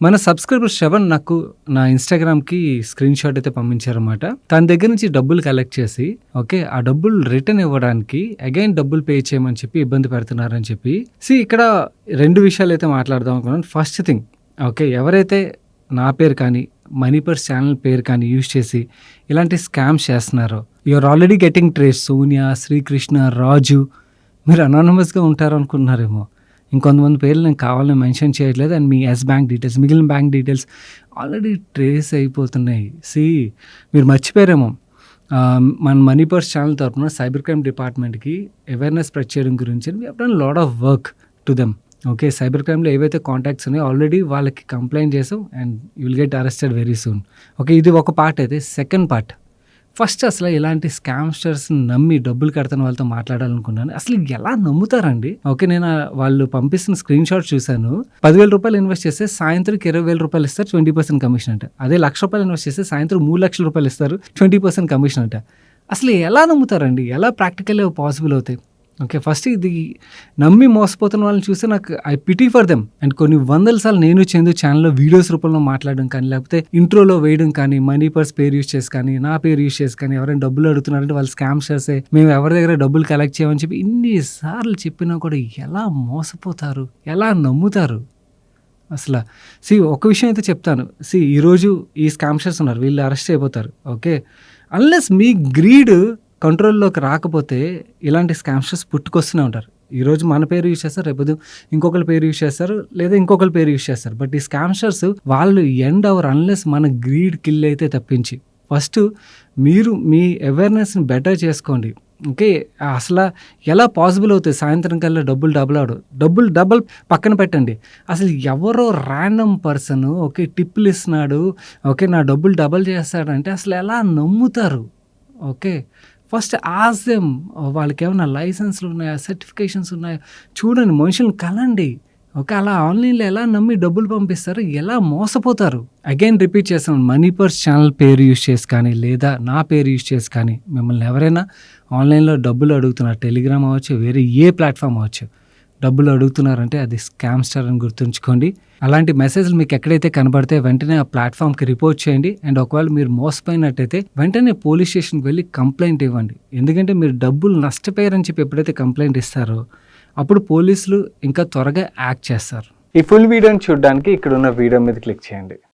మన సబ్స్క్రైబర్ శ్రవణ్ నాకు నా ఇన్‌స్టాగ్రామ్‌కి స్క్రీన్‌షాట్ అయితే పంపించారన్నమాట. తన దగ్గర నుంచి డబ్బులు కలెక్ట్ చేసి ఓకే. ఆ డబ్బులు రిటర్న్ ఇవ్వడానికి అగైన్ డబ్బులు పే చేయమని చెప్పి ఇబ్బంది పెడుతున్నారని చెప్పి ఇక్కడ 2 విషయాలైతే మాట్లాడదాం అనుకున్నాను. First thing okay. ఎవరైతే నా పేరు కానీ, మనీ పర్స్ ఛానల్ పేరు కానీ యూజ్ చేసి ఇలాంటి స్కామ్స్ చేస్తున్నారో you are already getting trace. Sonia, Srikrishna, Raju మీరు అనానమస్‌గా ఉంటారనుకుంటున్నారేమో. ఇంకొంతమంది పేర్లు నేను కావాలని మెన్షన్ చేయట్లేదు. అండ్ మీ బ్యాంక్ డీటెయిల్స్, మిగిలిన బ్యాంక్ డీటెయిల్స్ ఆల్రెడీ ట్రేస్ అయిపోతున్నాయి. మీరు మర్చిపోయారేమో మన మనీ పర్స్ ఛానల్ తరపున సైబర్ క్రైమ్ డిపార్ట్మెంట్‌కి అవేర్‌నెస్ స్ప్రెడ్ చేయడం గురించి we have done lot of work to them. Okay. Cyber క్రైమ్‌లో ఏవైతే కాంటాక్ట్స్ ఉన్నాయో ఆల్రెడీ వాళ్ళకి కంప్లెయింట్ చేసాం and you will get arrested very soon. Okay. ఇది ఒక పార్ట్ అయితే సెకండ్ పార్ట్ ఫస్ట్ అసలు ఇలాంటి స్కామ్‌స్టర్స్‌ని నమ్మి డబ్బులు కడుతున్న వాళ్ళతో మాట్లాడాలనుకున్నాను. అసలు ఎలా నమ్ముతారండి? ఓకే. నేను వాళ్ళు పంపిస్తున్న స్క్రీన్‌షాట్ చూసాను. రూ. 10,000 ఇన్వెస్ట్ చేస్తే సాయంత్రంకి రూ. 20,000 ఇస్తారు. 20% కమిషన్ అంట. అదే రూ. 1,00,000 ఇన్వెస్ట్ చేస్తే సాయంత్రం రూ. 3,00,000 ఇస్తారు. 20% కమిషన్ అంట. అసలు ఎలా నమ్ముతారండి? ఎలా ప్రాక్టికల్‌గా పాసిబుల్ అవుతాయి? ఓకే. ఫస్ట్ ఇది నమ్మి మోసపోతున్న వాళ్ళని చూస్తే నాకు I pity for them. And కొన్ని వందల సార్లు నేను చందు ఛానల్‌లో వీడియోస్ రూపంలో మాట్లాడడం కానీ, లేకపోతే ఇంట్రోలో వేయడం కానీ, మనీ పర్స్ పేరు యూజ్ చేసి కానీ, నా పేరు యూజ్ చేసి కానీ, ఎవరైనా డబ్బులు అడుగుతున్నారంటే వాళ్ళు స్కామ్‌స్టర్సే. మేము ఎవరి దగ్గర డబ్బులు కలెక్ట్ చేయమని చెప్పి ఇన్ని సార్లు చెప్పినా కూడా ఎలా మోసపోతారు? ఎలా నమ్ముతారు? అసల ఒక విషయం అయితే చెప్తాను. ఈరోజు ఈ స్కామ్‌స్టర్స్ ఉన్నారు. వీళ్ళు అరెస్ట్ అయిపోతారు. ఓకే. అన్లెస్ మీ గ్రీడ్ కంట్రోల్‌లోకి రాకపోతే ఇలాంటి స్కామ్‌స్టర్స్ పుట్టుకొస్తూనే ఉంటారు. ఈరోజు మన పేరు యూజ్ చేస్తారు. రేపొద్దు ఇంకొకళ్ళ పేరు యూజ్ చేస్తారు. లేదా ఇంకొకళ్ళ పేరు యూజ్ చేస్తారు. బట్ ఈ స్కామ్‌స్టర్స్ వాళ్ళు ఎండ్ అవ్వరు అన్లెస్ మన గ్రీడ్ కిల్ అయితే తప్పించి. ఫస్ట్ మీరు మీ అవేర్‌నెస్‌ని బెటర్ చేసుకోండి. ఓకే. అసల ఎలా పాసిబుల్ అవుతాయి సాయంత్రం కల్లా డబ్బులు డబల్ పక్కన పెట్టండి. అసలు ఎవరో ర్యాండమ్ పర్సన్ ఓకే టిప్పులు ఇస్తున్నాడు. ఓకే. నా డబ్బులు డబల్ చేస్తాడంటే అసలు ఎలా నమ్ముతారు? ఓకే. ఫస్ట్ ఆస్క్ దెమ్ వాళ్ళకేమన్నా లైసెన్స్‌లు ఉన్నాయా? సర్టిఫికేషన్స్ ఉన్నాయా? చూడండి మనుషుల్ని కలండి. ఓకే. అలా ఆన్‌లైన్‌లో ఎలా నమ్మి డబ్బులు పంపిస్తారు? ఎలా మోసపోతారు? అగైన్ రిపీట్ చేస్తున్నాను. మనీ పర్స్ ఛానల్ పేరు యూజ్ చేసి కానీ, లేదా నా పేరు యూజ్ చేసి కానీ మిమ్మల్ని ఎవరైనా ఆన్‌లైన్‌లో డబ్బులు అడుగుతున్నారు. టెలిగ్రామ్ అవ్వచ్చు, వేరే ఏ ప్లాట్‌ఫామ్ అవ్వచ్చు. డబ్బులు అడుగుతున్నారంటే అది స్కామ్‌స్టర్ అని గుర్తుంచుకోండి. అలాంటి మెసేజ్‌లు మీకు ఎక్కడైతే కనబడితే వెంటనే ఆ ప్లాట్‌ఫామ్‌కి రిపోర్ట్ చేయండి. అండ్ ఒకవేళ మీరు మోసపోయినట్టయితే వెంటనే పోలీస్ స్టేషన్‌కి వెళ్ళి కంప్లెయింట్ ఇవ్వండి. ఎందుకంటే మీరు డబ్బులు నష్టపోయారని చెప్పి ఎప్పుడైతే కంప్లెయింట్ ఇస్తారో అప్పుడు పోలీసులు ఇంకా త్వరగా యాక్ట్ చేస్తారు. ఈ ఫుల్ వీడియోని చూడడానికి ఇక్కడున్న వీడియో మీద క్లిక్ చేయండి.